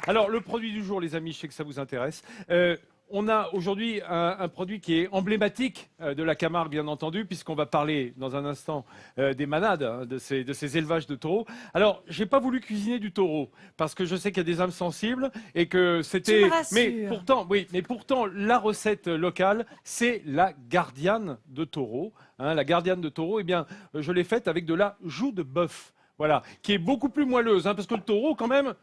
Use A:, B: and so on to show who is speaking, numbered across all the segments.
A: Alors, le produit du jour, les amis, je sais que ça vous intéresse. On a aujourd'hui un produit qui est emblématique de la Camargue, bien entendu, puisqu'on va parler dans un instant des manades, hein, de ces élevages de taureaux. Alors, j'ai pas voulu cuisiner du taureau, parce que je sais qu'il y a des âmes sensibles et que c'était.
B: Tu me rassures.
A: Mais pourtant, la recette locale, c'est la gardiane de taureau. Hein, la gardiane de taureau, eh bien, je l'ai faite avec de la joue de bœuf. Voilà, qui est beaucoup plus moelleuse, hein, parce que le taureau, quand même.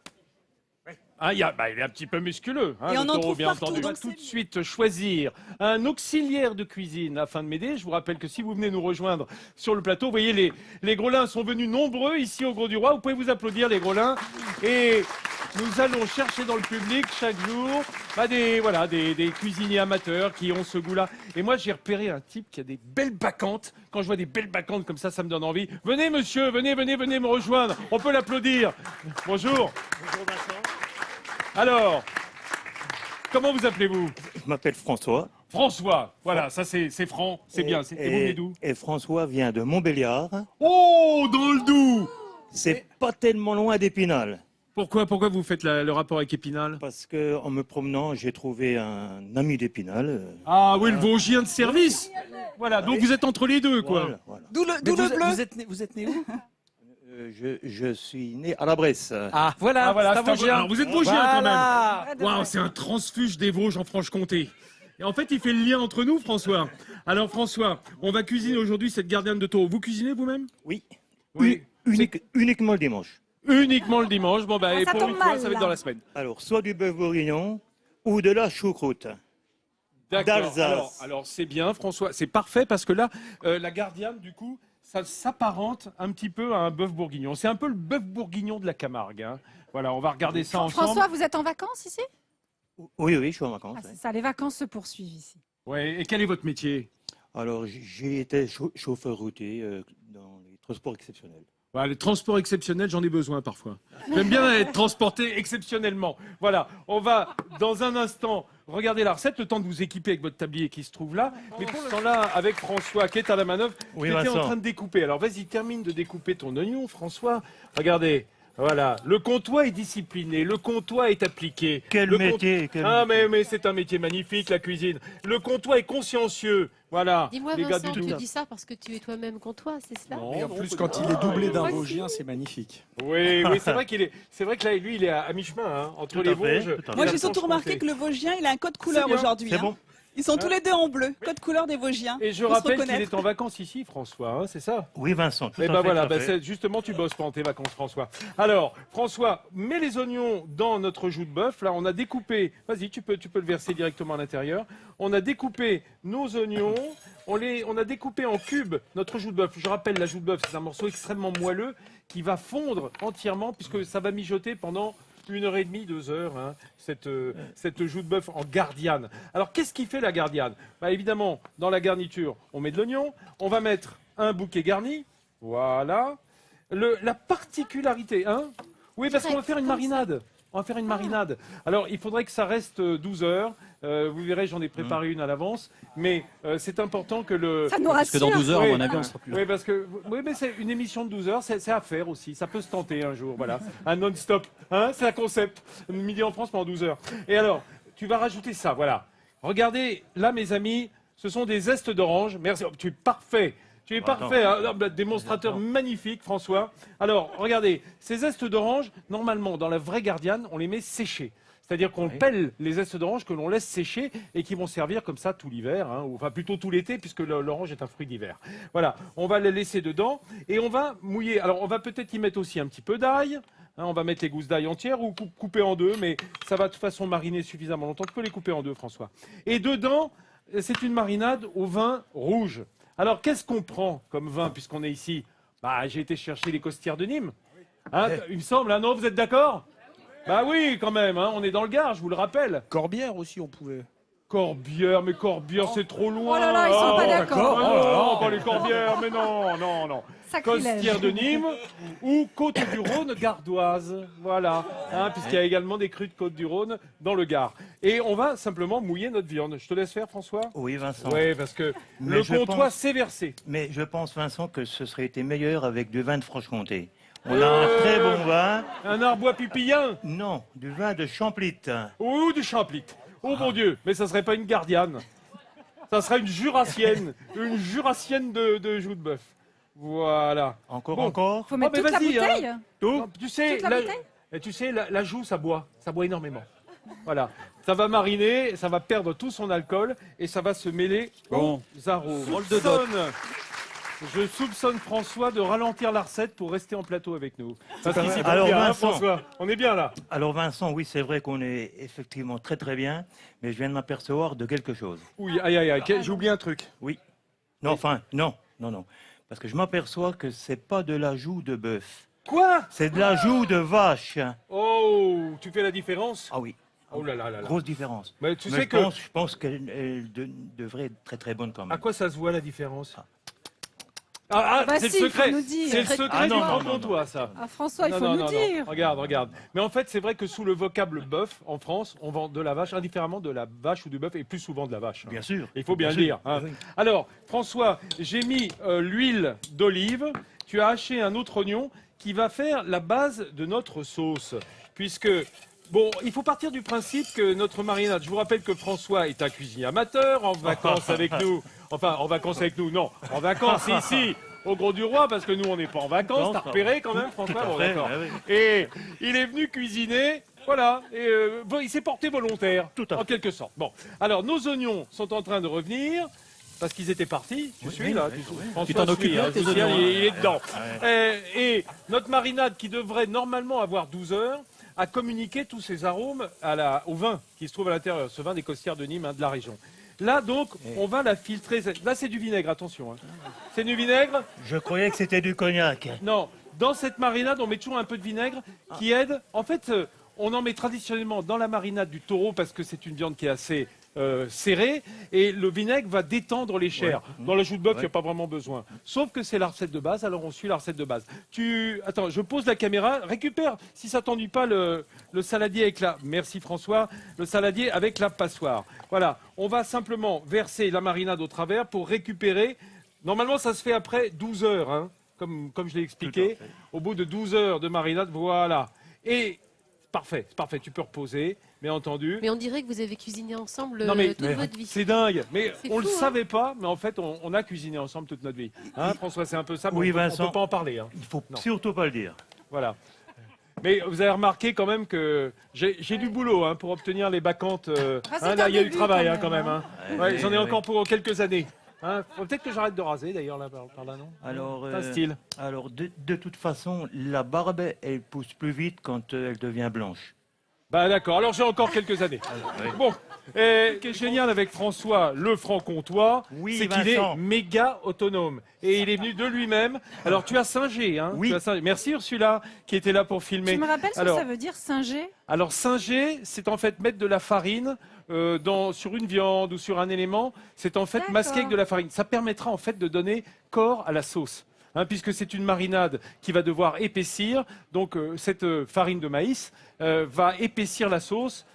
A: Ah, il est un petit peu musculeux, hein,
B: Et
A: le
B: on en
A: taureau,
B: trouve
A: bien
B: partout,
A: entendu. On va
B: donc
A: tout
B: c'est
A: de suite choisir un auxiliaire de cuisine afin de m'aider. Je vous rappelle que si vous venez nous rejoindre sur le plateau, vous voyez, les Grelins sont venus nombreux ici au Gros du Roi. Vous pouvez vous applaudir, les Grelins. Et nous allons chercher dans le public chaque jour des cuisiniers amateurs qui ont ce goût-là. Et moi, j'ai repéré un type qui a des belles bacchantes. Quand je vois des belles bacchantes comme ça me donne envie. Venez, monsieur, venez me rejoindre. On peut l'applaudir. Bonjour.
C: Bonjour Vincent.
A: Alors, comment vous appelez-vous?
C: Je m'appelle François.
A: François. Voilà, ça c'est franc, c'est bien. Et vous venez d'où?
C: Et François vient de Montbéliard.
A: Oh, dans le Doubs.
C: C'est pas tellement loin d'Épinal.
A: Pourquoi vous faites le rapport avec Épinal?
C: Parce qu'en me promenant, j'ai trouvé un ami d'Épinal.
A: Ah oui, le Vosgien de service. Voilà, donc vous êtes entre les deux, quoi.
C: Voilà.
B: D'où le bleu.
D: Vous êtes né où?
C: Je suis né à la Bresse.
D: Ah, voilà,
A: Ah,
D: c'est un Vosgien.
A: Alors, vous êtes Vosgien
D: Voilà.
A: quand même. Waouh, c'est un transfuge des Vosges en Franche-Comté. Et en fait, il fait le lien entre nous, François. Alors, François, on va cuisiner aujourd'hui cette gardienne de taureau. Vous cuisinez vous-même?
C: Oui.
A: Oui.
C: Uniquement le dimanche.
A: Uniquement le dimanche. Bon, bah, et
B: ça
A: pour
B: tombe
A: une fois,
B: mal,
A: ça va être
B: là.
A: dans la semaine.
C: Alors, soit du bœuf bourguignon ou de la choucroute.
A: D'accord.
C: d'Alsace.
A: Alors c'est bien, François. C'est parfait parce que là, la gardienne, du coup, ça s'apparente un petit peu à un bœuf bourguignon. C'est un peu le bœuf bourguignon de la Camargue. Hein. Voilà, on va regarder ça ensemble.
B: François, vous êtes en vacances ici?
C: Oui, je suis en vacances.
B: Ah,
C: oui.
B: c'est ça, les vacances se poursuivent ici.
A: Ouais. Et quel est votre métier?
C: Alors, j'ai été chauffeur routier dans les transports exceptionnels.
A: Voilà, les transports exceptionnels, j'en ai besoin parfois. J'aime bien être transporté exceptionnellement. Voilà, on va dans un instant regarder la recette, le temps de vous équiper avec votre tablier qui se trouve là. Mais pour ce temps-là, avec François qui est à la manœuvre,
C: Oui,
A: tu étais en
C: Vincent.
A: train de découper. Alors vas-y, termine de découper ton oignon, François. Regardez. Voilà, le comtois est discipliné, le comtois est appliqué.
C: Quel
A: Le
C: métier, quel
A: Ah,
C: métier.
A: mais c'est un métier magnifique, la cuisine. Le comtois est consciencieux. Voilà,
E: Dis-moi,
A: les gars
E: Vincent,
A: du
E: tu
A: Doubs.
E: dis ça parce que tu es toi-même comtois, c'est cela?
A: Non,
D: Et en
A: non,
D: plus,
A: pas
D: quand
A: du
D: il
A: tout.
D: est doublé d'un
E: Ouais,
D: Vosgien, c'est magnifique.
A: Oui, c'est vrai c'est vrai que là, lui, il est à mi-chemin, hein, entre
C: Tout
A: les
C: à fait,
A: Vosges.
C: tout à fait.
F: Moi,
A: et la
F: j'ai surtout remarqué
A: Franche-Comté.
F: que le Vosgien, il a un code couleur
A: C'est bien,
F: aujourd'hui.
C: C'est
F: hein.
C: bon.
F: Ils sont tous les deux en bleu. Code couleur des Vosgiens.
A: Et je
F: Faut se
A: rappelle qu'il
F: reconnaître.
A: est en vacances ici, François, hein, c'est ça?
C: Oui, Vincent, tout
A: Et
C: à
A: ben
C: fait.
A: voilà,
C: tout à fait.
A: justement, tu bosses pendant tes vacances, François. Alors, François, mets les oignons dans notre joue de bœuf. Là, on a découpé. Vas-y, tu peux le verser directement à l'intérieur. On a découpé nos oignons. On a découpé en cubes notre joue de bœuf. Je rappelle, la joue de bœuf, c'est un morceau extrêmement moelleux qui va fondre entièrement puisque ça va mijoter pendant 1h30, 2 heures, hein, cette joue de bœuf en gardiane. Alors, qu'est-ce qui fait la gardiane? Bah, évidemment, dans la garniture, on met de l'oignon, on va mettre un bouquet garni, voilà. La particularité, hein? Oui, parce qu'on va faire une marinade. On va faire une marinade. Alors, il faudrait que ça reste 12 heures. Vous verrez, j'en ai préparé une à l'avance. Mais c'est important que le...
B: Ça nous
D: Parce que
B: rassure.
D: dans 12 heures,
A: Oui.
D: à mon avis, on sera plus là.
A: Oui, parce que mais c'est une émission de 12 heures, c'est à faire aussi. Ça peut se tenter un jour, voilà. Un non-stop, hein, c'est un concept. Midi en France pendant 12 heures. Et alors, tu vas rajouter ça, voilà. Regardez, là, mes amis, ce sont des zestes d'orange. Merci, tu es parfait. Tu es parfait, hein. Démonstrateur magnifique, François. Alors, regardez, ces zestes d'orange, normalement, dans la vraie gardiane, on les met séchés. C'est-à-dire qu'on pèle les zestes d'orange que l'on laisse sécher et qui vont servir comme ça tout l'hiver, hein, ou enfin plutôt tout l'été, puisque l'orange est un fruit d'hiver. Voilà, on va les laisser dedans et on va mouiller. Alors, on va peut-être y mettre aussi un petit peu d'ail. Hein, on va mettre les gousses d'ail entières ou coupées en deux, mais ça va de toute façon mariner suffisamment longtemps. Tu peux les couper en deux, François. Et dedans, c'est une marinade au vin rouge. Alors, qu'est-ce qu'on prend comme vin, puisqu'on est ici? Bah, j'ai été chercher les Costières de Nîmes. Hein, il me semble, hein, non, vous êtes d'accord? Bah oui, quand même, hein, on est dans le Gard, je vous le rappelle.
D: Corbière aussi, on pouvait.
A: Corbière, mais Corbière, c'est trop loin.
B: Oh là là, ils sont pas d'accord.
A: Oh non, pas les Corbières, mais non, non, non.
B: Sacrilège.
A: Costières de Nîmes ou Côte-du-Rhône gardoise. Voilà, hein, puisqu'il y a également des crues de Côte-du-Rhône dans le Gard. Et on va simplement mouiller notre viande. Je te laisse faire, François?
C: Oui, Vincent.
A: Oui, parce que
C: Mais
A: le
C: je
A: comtois
C: pense-
A: s'est versé.
C: Mais je pense, Vincent, que ce serait été meilleur avec du vin de Franche-Comté. On a un très bon vin.
A: Un arbois pupillin
C: Non, du vin de Champlit.
A: ou du Champlit. Oh mon Dieu, mais ça serait pas une gardiane. Ça serait une jurassienne de joues de bœuf. Voilà.
C: Encore,
A: Bon.
C: encore.
B: Faut mettre
A: mais
B: toute la
A: vas-y, hein.
B: bouteille.
A: Non, tu sais,
B: Toute la bouteille
A: la joue, ça boit énormément. Voilà, ça va mariner, ça va perdre tout son alcool et ça va se mêler
D: Bon.
A: aux arômes. Je soupçonne François de ralentir la recette pour rester en plateau avec nous. Parce qu'ici, on est
C: Alors,
A: bien, hein,
C: Vincent.
A: François, on est bien là.
C: Alors, Vincent, oui, c'est vrai qu'on est effectivement très très bien, mais je viens de m'apercevoir de quelque chose.
A: Oui, aïe, aïe, aïe, j'ai oublié un truc.
C: Oui. Non, enfin, non. Parce que je m'aperçois que c'est pas de la joue de bœuf.
A: Quoi?
C: C'est de la joue de vache.
A: Oh, tu fais la différence?
C: Ah oui.
A: Oh là là là là.
C: Grosse différence.
A: Mais tu
C: Mais
A: sais
C: je
A: que
C: pense qu'elle devrait être très très bonne quand
A: à
C: même.
A: quoi ça se voit la différence?
B: Bah
A: c'est
B: si,
A: le
B: faut
A: secret.
B: nous dire.
A: C'est le secret
C: Ah non,
A: du
C: non,
A: grand
C: non,
A: comtois, ça.
B: Ah, François, il
A: Non,
B: faut
A: non,
B: nous
A: non,
B: dire.
A: non. Regarde. Mais en fait, c'est vrai que sous le vocable bœuf, en France, on vend de la vache indifféremment de la vache ou du bœuf et plus souvent de la vache.
C: Bien sûr.
A: Il faut bien le
C: sûr.
A: dire. Hein.
C: Oui.
A: Alors, François, j'ai mis l'huile d'olive. Tu as haché un autre oignon qui va faire la base de notre sauce. Puisque, bon, il faut partir du principe que notre marinade, je vous rappelle que François est un cuisinier amateur, en vacances avec nous. Enfin, en vacances avec nous, non. En vacances ici, au Gros du Roi, parce que nous, on n'est pas en vacances.
C: Non,
A: T'as
C: ça
A: repéré quand même, François?
C: Tout à
A: Bon,
C: fait,
A: d'accord.
C: oui, oui.
A: Et il est venu cuisiner. Voilà, et il s'est porté volontaire,
C: Tout à
A: en
C: fait.
A: quelque sorte. Bon, alors nos oignons sont en train de revenir, parce qu'ils étaient partis. Tu suis là, François
D: Tu t'en
A: suit,
D: occupes bien,
A: hein,
D: tes
A: je sais,
D: oignons,
A: il est dedans. Et notre marinade, qui devrait normalement avoir 12 heures, a communiqué tous ses arômes au vin qui se trouve à l'intérieur, ce vin des Costières de Nîmes, hein, de la région. Là, donc, on va la filtrer. Là, c'est du vinaigre, attention. Hein. C'est du vinaigre.
C: Je croyais que c'était du cognac.
A: Non, dans cette marinade, on met toujours un peu de vinaigre qui aide. En fait, on en met traditionnellement dans la marinade du taureau parce que c'est une viande qui est assez serrée et le vinaigre va détendre les chairs. Dans la joue de bœuf, il n'y a pas vraiment besoin. Sauf que c'est la recette de base, alors on suit la recette de base. Attends, je pose la caméra, récupère, si ça t'ennuie pas, le saladier avec la... Merci François, le saladier avec la passoire. Voilà, on va simplement verser la marinade au travers pour récupérer. Normalement, ça se fait après 12 heures, hein, comme je l'ai expliqué. Au bout de 12 heures de marinade, voilà. Et parfait, tu peux reposer, bien entendu.
E: Mais on dirait que vous avez cuisiné ensemble
A: Non, mais-
E: toute votre vie.
A: C'est dingue, mais
E: C'est
A: on le
E: fou, hein.
A: savait pas, mais en fait, on a cuisiné ensemble toute notre vie. Hein, François, c'est un peu ça, mais
C: Oui,
A: on peut
C: Vincent.
A: pas en parler. Hein.
C: Il faut
A: Non.
C: surtout pas le dire.
A: Voilà. Mais vous avez remarqué quand même que j'ai du boulot hein, pour obtenir les bacchantes.
B: c'est
A: Là,
B: un
A: il y a du
B: début,
A: travail
B: quand
A: hein, quand même.
B: même,
A: Hein. Ouais, j'en ai encore pour quelques années. Hein. Faut peut-être que j'arrête de raser d'ailleurs là, par là, non?
C: Alors,
A: C'est un style.
C: alors de toute façon, la barbe, elle pousse plus vite quand elle devient blanche.
A: Bah d'accord, alors j'ai encore quelques années. Bon, ce qui est génial avec François, le franc-comtois,
C: Oui,
A: c'est qu'il est
C: Vincent.
A: méga autonome. Et il est venu de lui-même. Alors tu as singé, hein?
C: Oui.
A: Tu as singé. Merci Ursula, qui était là pour filmer.
B: Tu me rappelles ce
A: Alors-
B: que ça veut dire, singer?
A: Alors singer, c'est en fait mettre de la farine sur une viande ou sur un élément. C'est en fait
B: D'accord.
A: masquer avec de la farine. Ça permettra en fait de donner corps à la sauce. Hein, puisque c'est une marinade qui va devoir épaissir. Donc cette farine de maïs va épaissir la sauce.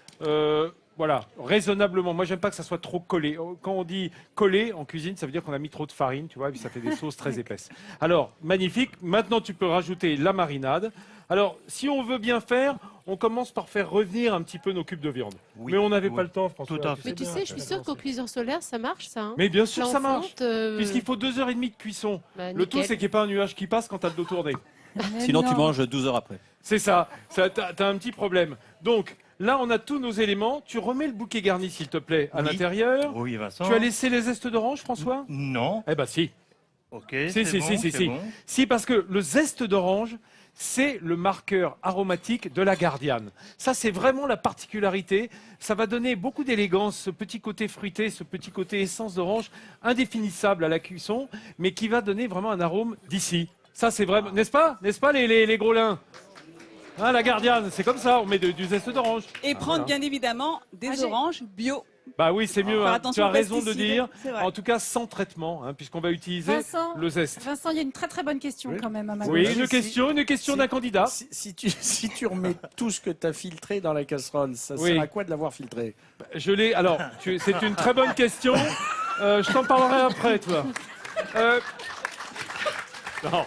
A: Voilà, raisonnablement. Moi, j'aime pas que ça soit trop collé. Quand on dit collé en cuisine, ça veut dire qu'on a mis trop de farine, tu vois, et puis ça fait des sauces très épaisses. Alors, magnifique. Maintenant, tu peux rajouter la marinade. Alors, si on veut bien faire, on commence par faire revenir un petit peu nos cubes de viande.
C: Oui,
A: Mais on n'avait
C: oui.
A: pas le temps, François.
C: Tout à fait.
E: Mais tu sais, je suis sûre qu'en cuisson solaire, ça marche, ça. Hein.
A: Mais bien sûr, ça
E: Plan
A: marche.
E: fonte,
A: Puisqu'il faut 2h30 de cuisson.
E: bah,
A: Le tout,
E: nickel.
A: c'est qu'il n'y ait pas un nuage qui passe quand tu as le dos tourné.
B: Mais
D: Sinon, tu
B: non.
D: manges 12 heures après.
A: C'est ça, t'as un petit problème. Donc, là, on a tous nos éléments. Tu remets le bouquet garni, s'il te plaît, à
C: Oui.
A: l'intérieur.
C: Oui, Vincent.
A: Tu as laissé les zestes d'orange, François?
C: Non.
A: Eh ben si.
C: Ok.
A: Si,
C: c'est
A: si,
C: bon,
A: si, si,
C: c'est
A: si.
C: bon.
A: Si, parce que le zeste d'orange, c'est le marqueur aromatique de la gardiane. Ça, c'est vraiment la particularité. Ça va donner beaucoup d'élégance, ce petit côté fruité, ce petit côté essence d'orange, indéfinissable à la cuisson, mais qui va donner vraiment un arôme d'ici. Ça, c'est vraiment... N'est-ce pas? N'est-ce pas, les gros lins? Hein, la gardiane, c'est comme ça, on met du zeste d'orange.
F: Et prendre
A: voilà.
F: bien évidemment des
B: Ah, j'ai-
F: oranges bio.
A: Bah oui, c'est mieux.
F: Faire
A: Hein. Tu
F: attention
A: as
F: aux
A: raison de
F: pesticides,
A: dire.
F: c'est vrai.
A: En tout cas, sans traitement, hein, puisqu'on va utiliser
B: Vincent,
A: le zeste.
B: Vincent, il y a une très très bonne question
D: Oui.
B: quand même à ma
A: Oui,
B: gauche.
A: une question
D: Si-
A: d'un candidat.
D: Si tu remets tout ce que tu as filtré dans la casserole, ça
A: Oui.
D: sert à quoi de l'avoir filtré?
A: Je l'ai. Alors, c'est une très bonne question. Je t'en parlerai après, toi. Non.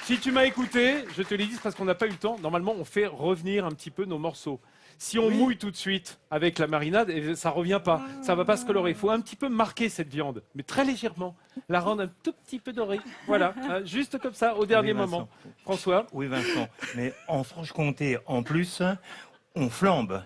A: Si tu m'as écouté, je te l'ai dit, c'est parce qu'on n'a pas eu le temps. Normalement, on fait revenir un petit peu nos morceaux. Si on mouille tout de suite avec la marinade, ça revient pas. Ça va pas se colorer. Il faut un petit peu marquer cette viande, mais très légèrement. La rendre un tout petit peu dorée. Voilà, hein, juste comme ça, au dernier
C: Oui, Vincent.
A: moment. François?
C: Oui, Vincent. Mais en Franche-Comté, en plus, on flambe.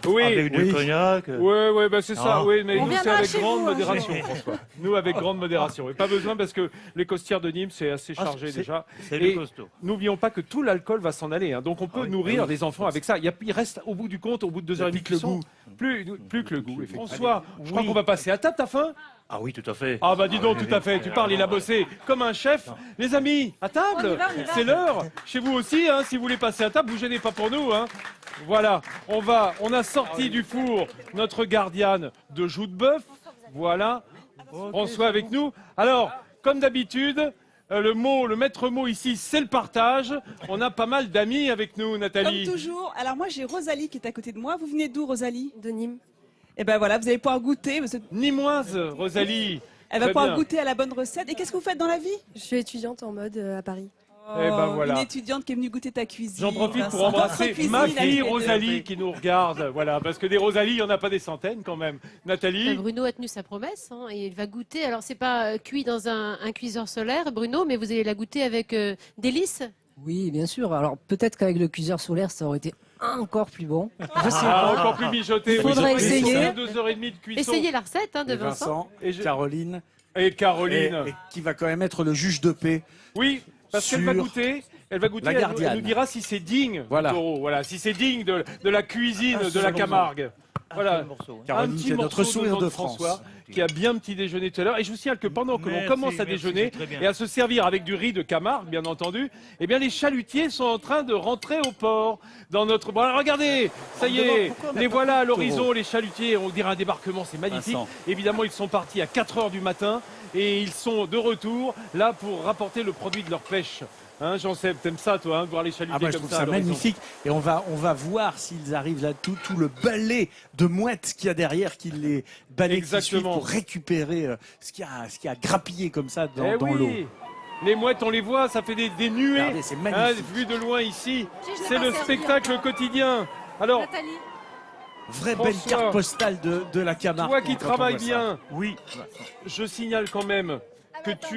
A: Oui.
C: Avec du cognac.
A: Oui, bah c'est ça,
C: Ah.
A: oui, mais
B: On
A: nous c'est
B: viendra
A: avec
B: chez
A: grande
B: vous, un
A: modération,
C: jour.
A: François. Nous avec grande modération. Et pas besoin parce que les costières de Nîmes, c'est assez
C: Ah,
A: chargé
C: c'est-
A: déjà.
C: C'est
A: Et
C: le costaud.
A: n'oublions pas que tout l'alcool va s'en aller. Hein. Donc on peut
C: Ah oui,
A: nourrir
C: ah oui.
A: les enfants avec ça. Il reste au bout du compte, au bout de 2 heures et demie de
D: plus que le
A: cuisson, plus que le goût.
D: effectivement.
A: François, je crois
C: Oui.
A: qu'on va passer à table, t'as faim?
C: Ah oui, tout à fait.
A: Ah bah dis donc, tout à fait, tu parles, il a bossé comme un chef. Les amis, à table,
B: On y va, on y va.
A: c'est l'heure. Chez vous aussi, hein, si vous voulez passer à table, vous gênez pas pour nous. Hein. Voilà, on a sorti du four notre gardiane de joue de bœuf. Voilà, François avec nous. Alors, comme d'habitude, le maître mot ici, c'est le partage. On a pas mal d'amis avec nous,
F: Comme
A: Nathalie.
F: toujours. Alors moi, j'ai Rosalie qui est à côté de moi. Vous venez d'où, Rosalie?
E: De Nîmes.
F: Eh ben voilà, vous allez pouvoir goûter.
A: Nîmoise, Rosalie.
F: Elle va
A: Très
F: pouvoir
A: bien.
F: goûter à la bonne recette. Et qu'est-ce que vous faites dans la vie?
E: Je suis étudiante en mode à Paris.
A: Eh ben voilà.
F: Une étudiante qui est venue goûter ta cuisine.
A: J'en profite pour
F: Vincent.
A: embrasser
F: Votre cuisine,
A: ma
F: il a
A: fille
F: été de-
A: Rosalie qui nous regarde. Voilà, parce que des Rosalie, il n'y en a pas des centaines quand même. Nathalie?
E: Bruno a tenu sa promesse hein, et il va goûter. Alors, c'est pas cuit dans un cuiseur solaire, Bruno, mais vous allez la goûter avec délices.
G: Oui, bien sûr. Alors peut-être qu'avec le cuiseur solaire, ça aurait été encore plus bon. Je sais
A: Ah,
G: pas.
A: encore plus mijoté.
G: Il faudrait essayer.
A: 2h30 de cuisson.
E: Essayez la recette hein, de
D: Et
E: Vincent.
A: Et je-
D: Caroline,
A: Et
D: et,
A: Caroline.
D: et qui va quand même être le juge de paix.
A: Oui, parce qu'elle va
D: Sur
A: goûter. Elle va goûter,
D: la
A: elle
D: gardienne.
A: nous dira si c'est digne
D: Voilà.
A: du taureau. Voilà, si c'est digne de la cuisine
C: Un
A: de la
C: seul
A: Camargue. Voilà.
C: Un morceau, hein.
D: Caroline,
A: un petit
D: c'est notre
A: morceau
D: sourire de
A: François,
D: France.
A: qui a bien petit déjeuné tout à l'heure. Et je vous signale que pendant que l'on
C: Merci,
A: commence à
C: merci,
A: déjeuner
C: c'est très bien.
A: et à se servir avec du riz de Camargue, bien entendu, eh bien les chalutiers sont en train de rentrer au port dans notre. Bon, alors, regardez, ça y est, les voilà à l'horizon, les chalutiers. On dirait un débarquement, c'est magnifique.
D: Vincent.
A: Évidemment, ils sont partis à 4 heures du matin et ils sont de retour là pour rapporter le produit de leur pêche. Hein, Jean-Seb, t'aimes ça, toi, hein, voir les chalutiers
D: Ah, moi, je
A: comme
D: trouve
A: ça
D: ça
A: à l'horizon.
D: magnifique. Et on va voir s'ils arrivent là, tout le balai de mouettes qu'il y a derrière, qui les balaient qui suivent
A: Exactement.
D: pour récupérer ce qui a grappillé comme ça dans,
A: Eh
D: dans
A: oui.
D: l'eau.
A: Les mouettes, on les voit, ça fait des nuées.
D: Regardez, c'est
A: Hein,
D: magnifique.
A: vu de loin ici,
B: Je l'ai
A: c'est
B: pas
A: le
B: servi
A: spectacle quotidien. Alors,
B: Nathalie,
D: Vraie belle
A: François,
D: carte postale de la Camargue.
A: toi qui
D: quand on
A: travailles
D: voit ça.
A: bien,
C: Oui.
A: je signale quand même que
B: attends,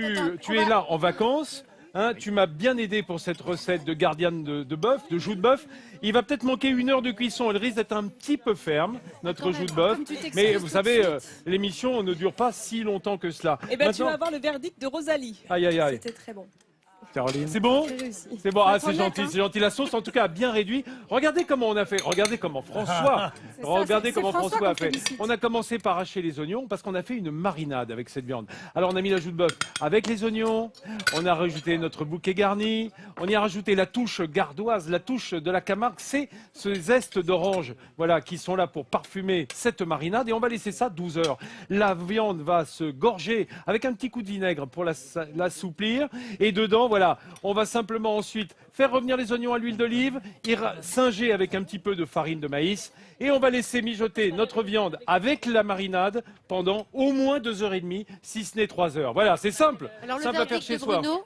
A: tu
B: on
A: es
B: va-
A: là en vacances. Hein, tu m'as bien aidé pour cette recette de gardienne de bœuf, de joue de bœuf. Il va peut-être manquer 1 heure de cuisson. Elle risque d'être un petit peu ferme, notre
B: Quand
A: joue
B: même,
A: de bœuf.
B: comme tu t'excuses
A: Mais
B: tout
A: vous
B: de
A: savez,
B: suite.
A: l'émission ne dure pas si longtemps que cela.
F: Eh ben, tu
A: Maintenant-
F: vas avoir le verdict de Rosalie.
A: Aïe, aïe, aïe.
E: C'était très bon.
D: Caroline.
A: C'est bon?
E: J'ai réussi.
A: C'est bon,
B: Faut
A: ah,
B: être
A: c'est
B: honnête,
A: gentil,
B: hein.
A: c'est gentil. La sauce, en tout cas, a bien réduit. Regardez comment on a fait. Regardez comment François.
B: C'est ça,
A: Regardez
B: c'est
A: comment
B: François
A: François a
B: qu'on
A: fait.
B: félicite.
A: On a commencé par hacher les oignons parce qu'on a fait une marinade avec cette viande. Alors on a mis la joue de bœuf avec les oignons. On a rajouté notre bouquet garni. On y a rajouté la touche gardoise, la touche de la Camargue. C'est ce zeste d'orange, voilà, qui sont là pour parfumer cette marinade. Et on va laisser ça 12 heures. La viande va se gorger avec un petit coup de vinaigre pour l'assouplir. Et dedans, voilà, on va simplement ensuite faire revenir les oignons à l'huile d'olive, singer avec un petit peu de farine de maïs et on va laisser mijoter notre viande avec la marinade pendant au moins 2h30, si ce n'est 3 heures. Voilà, c'est simple.
E: Alors, le
A: Simple à faire
E: verdict
A: chez
E: de
A: soi.
E: Bruno,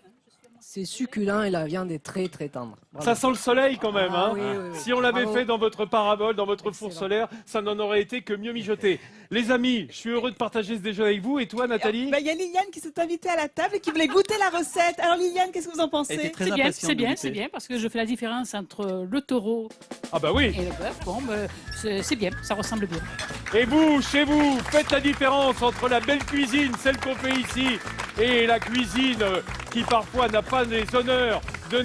G: C'est succulent et la viande est très très tendre. Voilà.
A: Ça sent le soleil quand même.
G: Ah
A: Hein.
G: oui, oui, oui.
A: Si on l'avait
G: Bravo.
A: fait dans votre parabole, dans votre four
G: Excellent.
A: solaire, ça n'en aurait été que mieux mijoté. Les amis, je suis heureux de partager ce déjeuner avec vous. Et toi, Nathalie?
F: Ben, il y a Liliane qui s'est invitée à la table et qui voulait goûter la recette. Alors Liliane, qu'est-ce que vous en pensez?
H: C'est bien, parce que je fais la différence entre le taureau
A: Ah bah oui.
H: et le bœuf. Bon, c'est bien, ça ressemble bien.
A: Et vous, chez vous, faites la différence entre la belle cuisine, celle qu'on fait ici, et la cuisine qui parfois n'a pas les honneurs de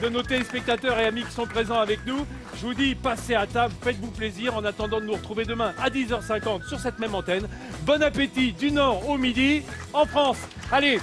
A: nos téléspectateurs et amis qui sont présents avec nous. Je vous dis, passez à table, faites-vous plaisir en attendant de nous retrouver demain à 10h50 sur cette même antenne. Bon appétit du nord au midi en France. Allez,